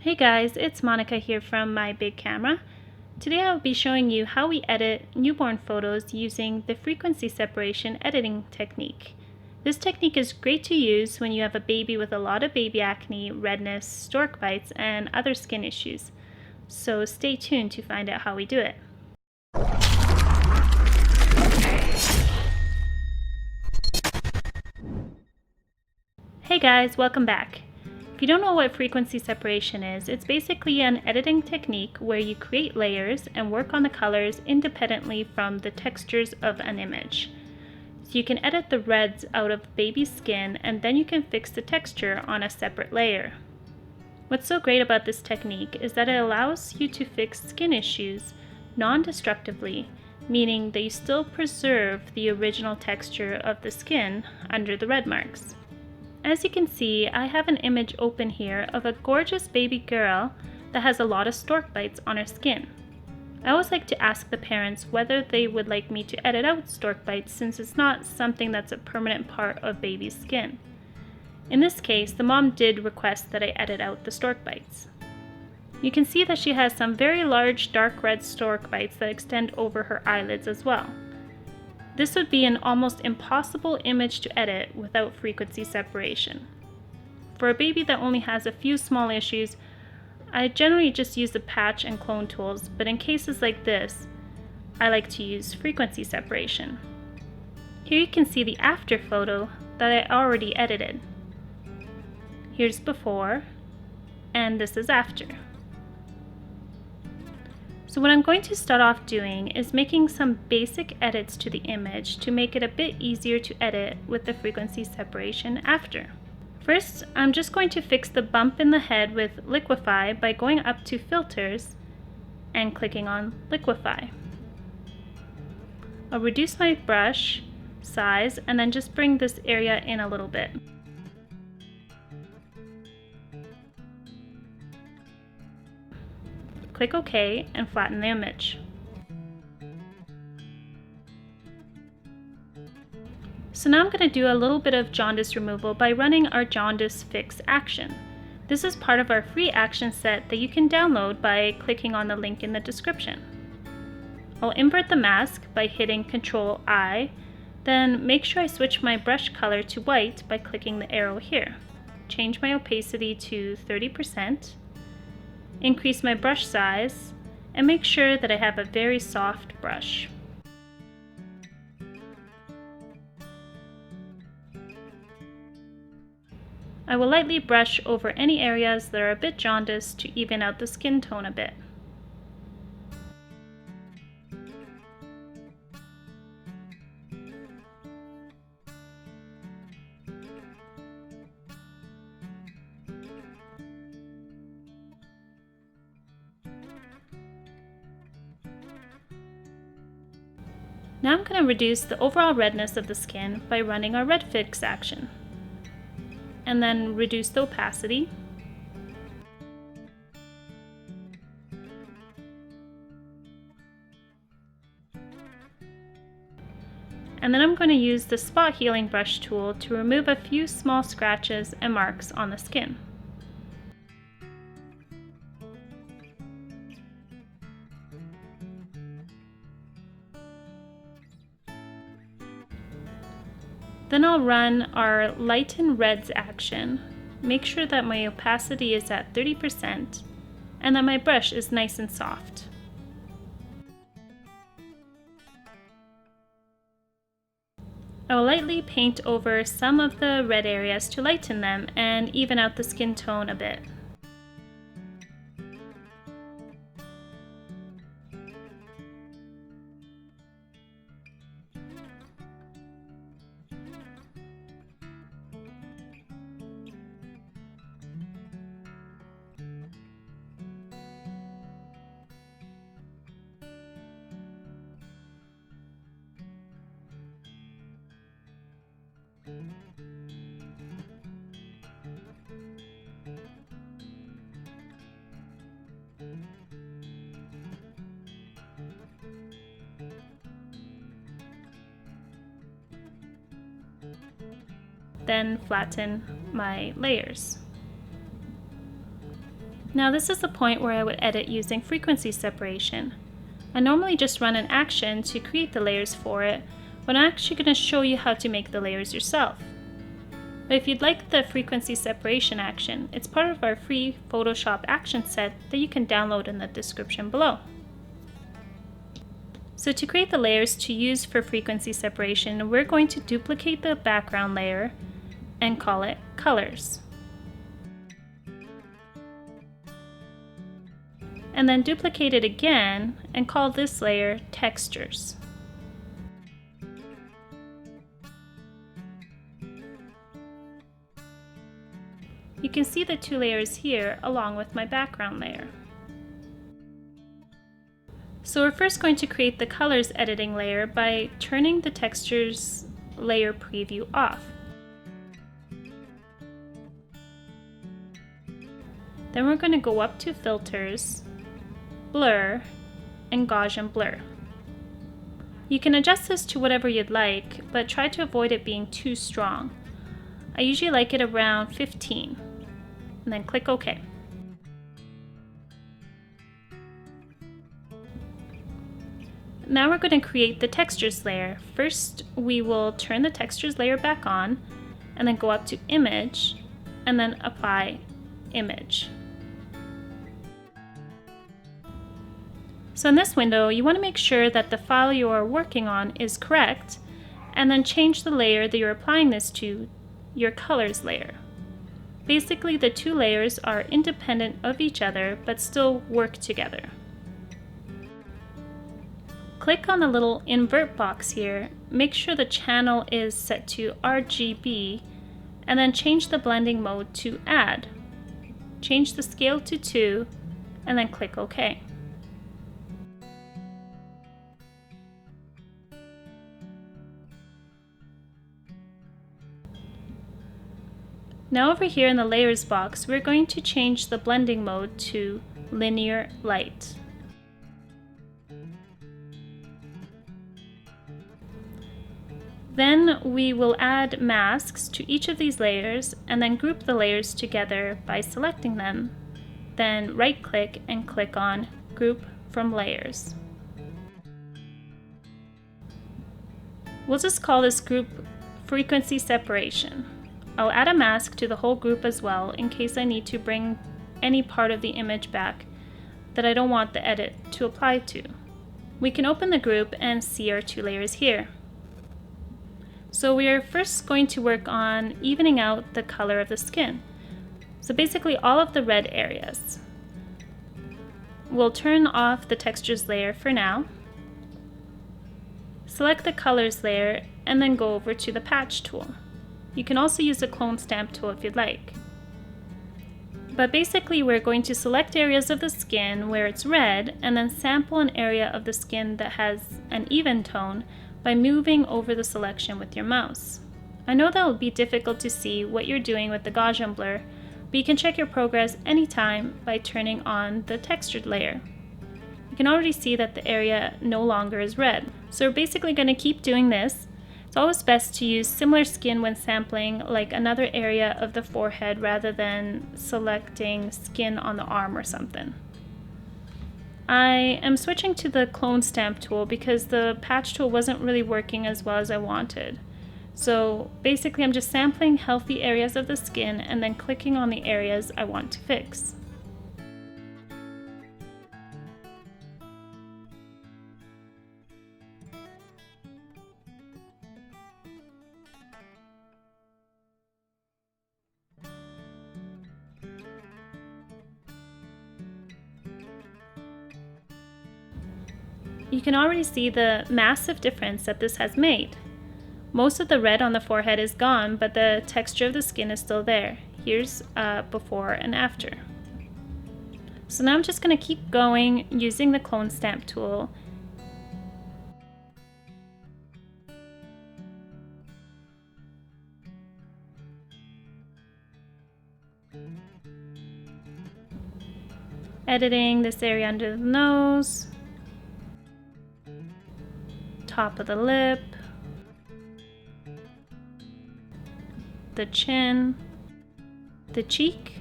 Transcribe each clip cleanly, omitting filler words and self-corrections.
Hey guys, it's Monica here from My Big Camera. Today I'll be showing you how we edit newborn photos using the frequency separation editing technique. This technique is great to use when you have a baby with a lot of baby acne, redness, stork bites, and other skin issues. So stay tuned to find out how we do it. Hey guys, welcome back. If you don't know what frequency separation is, it's basically an editing technique where you create layers and work on the colors independently from the textures of an image. So you can edit the reds out of baby's skin and then you can fix the texture on a separate layer. What's so great about this technique is that it allows you to fix skin issues non-destructively, meaning that you still preserve the original texture of the skin under the red marks. As you can see, I have an image open here of a gorgeous baby girl that has a lot of stork bites on her skin. I always like to ask the parents whether they would like me to edit out stork bites since it's not something that's a permanent part of baby's skin. In this case, the mom did request that I edit out the stork bites. You can see that she has some very large dark red stork bites that extend over her eyelids as well. This would be an almost impossible image to edit without frequency separation. For a baby that only has a few small issues, I generally just use the patch and clone tools, but in cases like this, I like to use frequency separation. Here you can see the after photo that I already edited. Here's before, and this is after. So what I'm going to start off doing is making some basic edits to the image to make it a bit easier to edit with the frequency separation after. First, I'm just going to fix the bump in the head with Liquify by going up to Filters and clicking on Liquify. I'll reduce my brush size and then just bring this area in a little bit. Click OK and flatten the image. So now I'm going to do a little bit of jaundice removal by running our jaundice fix action. This is part of our free action set that you can download by clicking on the link in the description. I'll invert the mask by hitting Ctrl-I, then make sure I switch my brush color to white by clicking the arrow here. Change my opacity to 30%. Increase my brush size, and make sure that I have a very soft brush. I will lightly brush over any areas that are a bit jaundiced to even out the skin tone a bit. Now I'm going to reduce the overall redness of the skin by running our red fix action. And then reduce the opacity. And then I'm going to use the spot healing brush tool to remove a few small scratches and marks on the skin. Then I'll run our lighten reds action. Make sure that my opacity is at 30% and that my brush is nice and soft. I will lightly paint over some of the red areas to lighten them and even out the skin tone a bit. Then flatten my layers. Now this is the point where I would edit using frequency separation. I normally just run an action to create the layers for it, but I'm actually going to show you how to make the layers yourself. But if you'd like the frequency separation action, it's part of our free Photoshop action set that you can download in the description below. So to create the layers to use for frequency separation, we're going to duplicate the background layer and call it colors. And then duplicate it again and call this layer textures. You can see the two layers here along with my background layer. So we're first going to create the colors editing layer by turning the textures layer preview off. Then we're going to go up to filters, blur, and Gaussian blur. You can adjust this to whatever you'd like, but try to avoid it being too strong. I usually like it around 15, and then click OK. Now we're going to create the textures layer. First, we will turn the textures layer back on, and then go up to image, and then apply image. So in this window, you want to make sure that the file you are working on is correct, and then change the layer that you're applying this to your colors layer. Basically, the two layers are independent of each other, but still work together. Click on the little invert box here, make sure the channel is set to RGB, and then change the blending mode to add. Change the scale to 2, and then click OK. Now over here in the layers box, we're going to change the blending mode to linear light. Then we will add masks to each of these layers and then group the layers together by selecting them. Then right click and click on Group from Layers. We'll just call this group Frequency Separation. I'll add a mask to the whole group as well in case I need to bring any part of the image back that I don't want the edit to apply to. We can open the group and see our two layers here. So we are first going to work on evening out the color of the skin. So basically all of the red areas. We'll turn off the textures layer for now. Select the colors layer and then go over to the patch tool. You can also use the clone stamp tool if you'd like. But basically we're going to select areas of the skin where it's red and then sample an area of the skin that has an even tone by moving over the selection with your mouse. I know that will be difficult to see what you're doing with the Gaussian blur, but you can check your progress anytime by turning on the textured layer. You can already see that the area no longer is red. So we're basically going to keep doing this. It's always best to use similar skin when sampling, like another area of the forehead rather than selecting skin on the arm or something. I am switching to the clone stamp tool because the patch tool wasn't really working as well as I wanted. So basically I'm just sampling healthy areas of the skin and then clicking on the areas I want to fix. You can already see the massive difference that this has made. Most of the red on the forehead is gone, but the texture of the skin is still there. Here's before and after. So now I'm just going to keep going using the clone stamp tool. Editing this area under the nose, top of the lip, the chin, the cheek,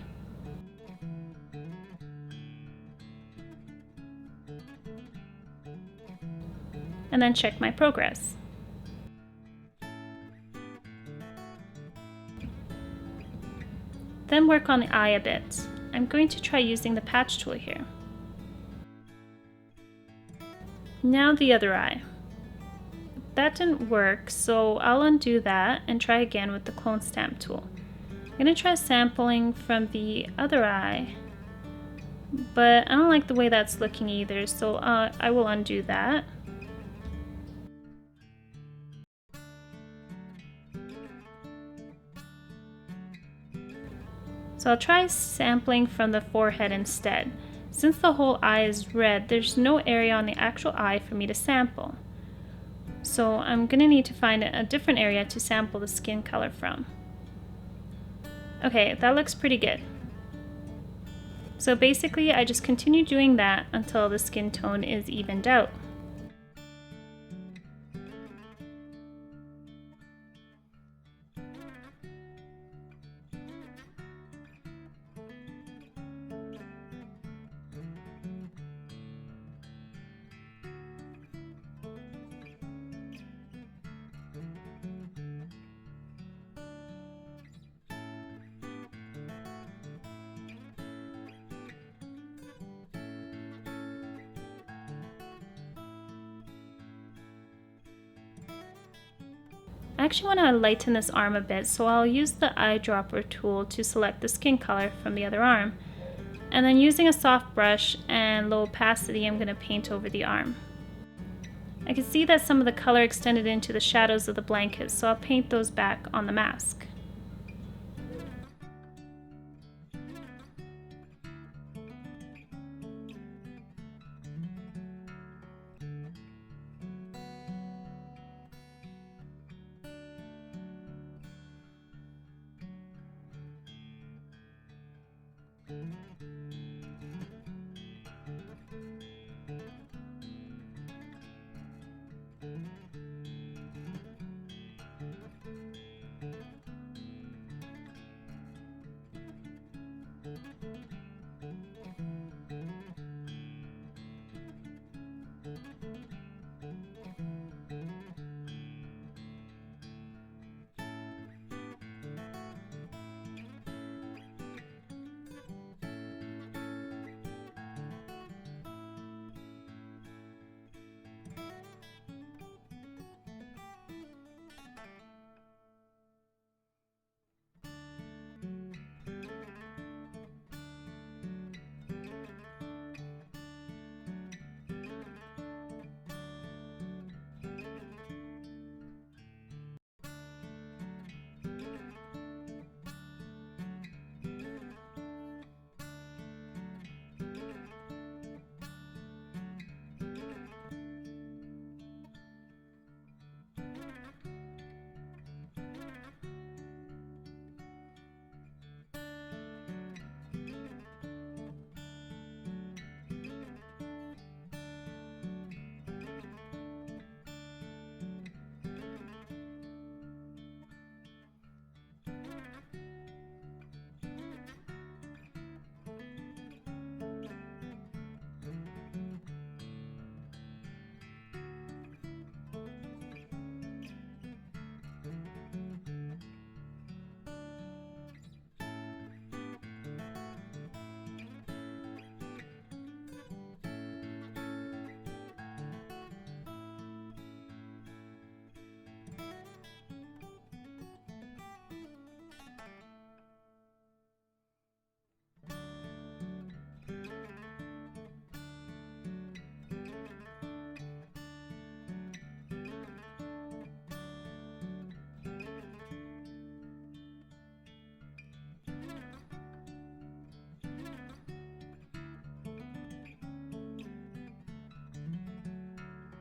and then check my progress. Then work on the eye a bit. I'm going to try using the patch tool here. Now the other eye. That didn't work, so I'll undo that and try again with the clone stamp tool. I'm going to try sampling from the other eye, but I don't like the way that's looking either, so I will undo that. So I'll try sampling from the forehead instead. Since the whole eye is red, there's no area on the actual eye for me to sample. So I'm going to need to find a different area to sample the skin color from. Okay, that looks pretty good. So basically I just continue doing that until the skin tone is evened out. I actually want to lighten this arm a bit, so I'll use the eyedropper tool to select the skin color from the other arm. And then using a soft brush and low opacity, I'm going to paint over the arm. I can see that some of the color extended into the shadows of the blanket, so I'll paint those back on the mask.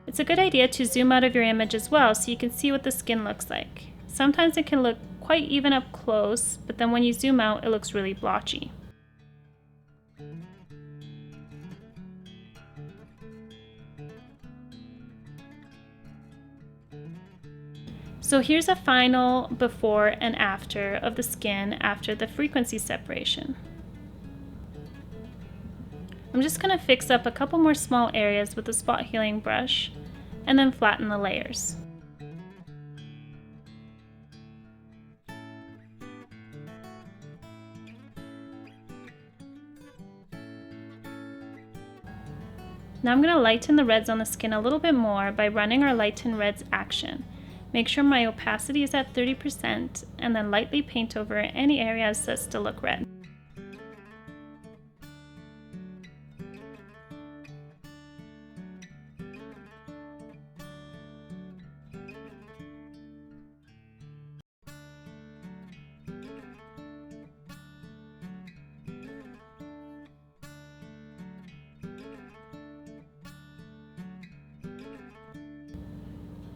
It's a good idea to zoom out of your image as well so you can see what the skin looks like. Sometimes it can look quite even up close, but then when you zoom out it looks really blotchy. So here's a final before and after of the skin after the frequency separation. I'm just going to fix up a couple more small areas with a spot healing brush, and then flatten the layers. Now I'm going to lighten the reds on the skin a little bit more by running our lighten reds action. Make sure my opacity is at 30% and then lightly paint over any areas that still look red.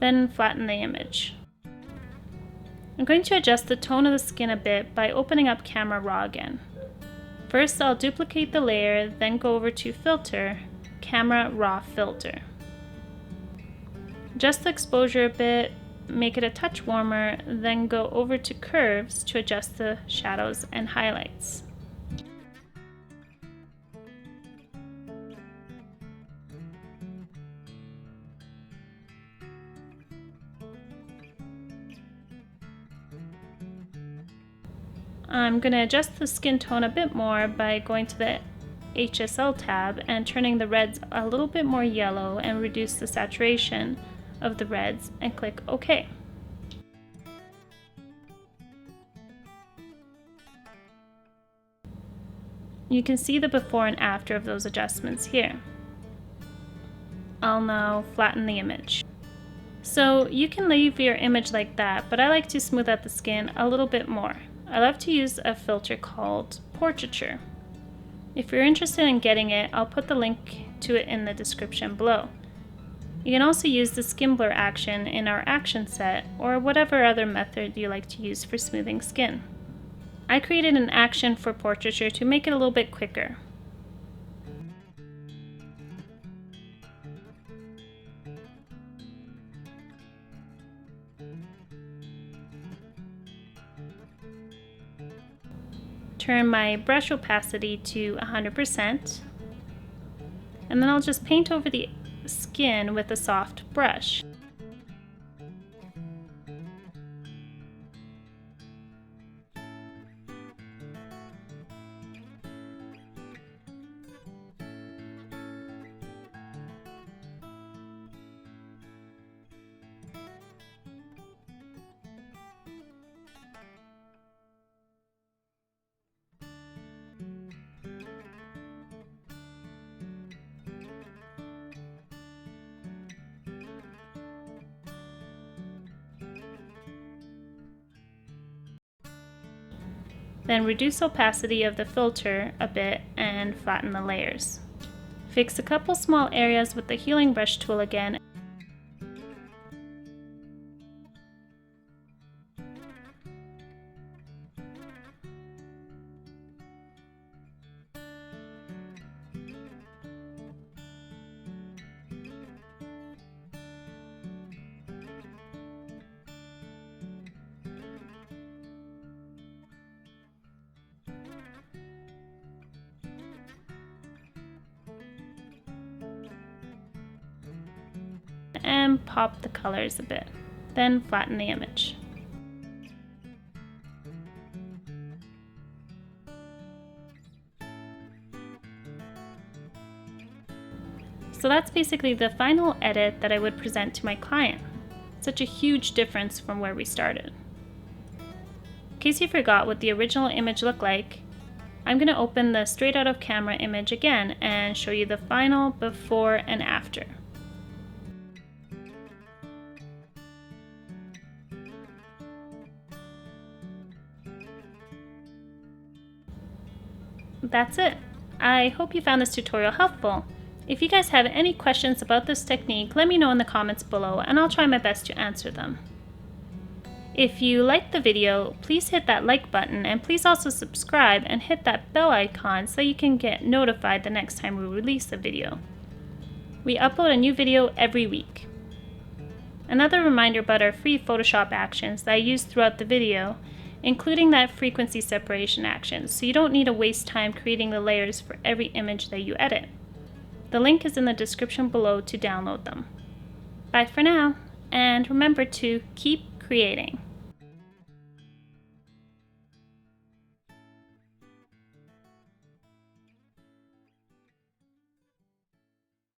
Then flatten the image. I'm going to adjust the tone of the skin a bit by opening up Camera Raw again. First, I'll duplicate the layer, then go over to Filter, Camera Raw Filter. Adjust the exposure a bit, make it a touch warmer, then go over to Curves to adjust the shadows and highlights. I'm going to adjust the skin tone a bit more by going to the HSL tab and turning the reds a little bit more yellow and reduce the saturation of the reds and click OK. You can see the before and after of those adjustments here. I'll now flatten the image. So you can leave your image like that, but I like to smooth out the skin a little bit more. I love to use a filter called Portraiture. If you're interested in getting it, I'll put the link to it in the description below. You can also use the skin blur action in our action set or whatever other method you like to use for smoothing skin. I created an action for Portraiture to make it a little bit quicker. Turn my brush opacity to 100%, and then I'll just paint over the skin with a soft brush. Then reduce opacity of the filter a bit and flatten the layers. Fix a couple small areas with the healing brush tool again. And pop the colors a bit, then flatten the image. So that's basically the final edit that I would present to my client. Such a huge difference from where we started. In case you forgot what the original image looked like, I'm going to open the straight out of camera image again and show you the final before and after. That's it. I hope you found this tutorial helpful. If you guys have any questions about this technique, let me know in the comments below and I'll try my best to answer them. If you liked the video, please hit that like button and please also subscribe and hit that bell icon so you can get notified the next time we release a video. We upload a new video every week. Another reminder about our free Photoshop actions that I use throughout the video, including that frequency separation action, so you don't need to waste time creating the layers for every image that you edit. The link is in the description below to download them. Bye for now, and remember to keep creating.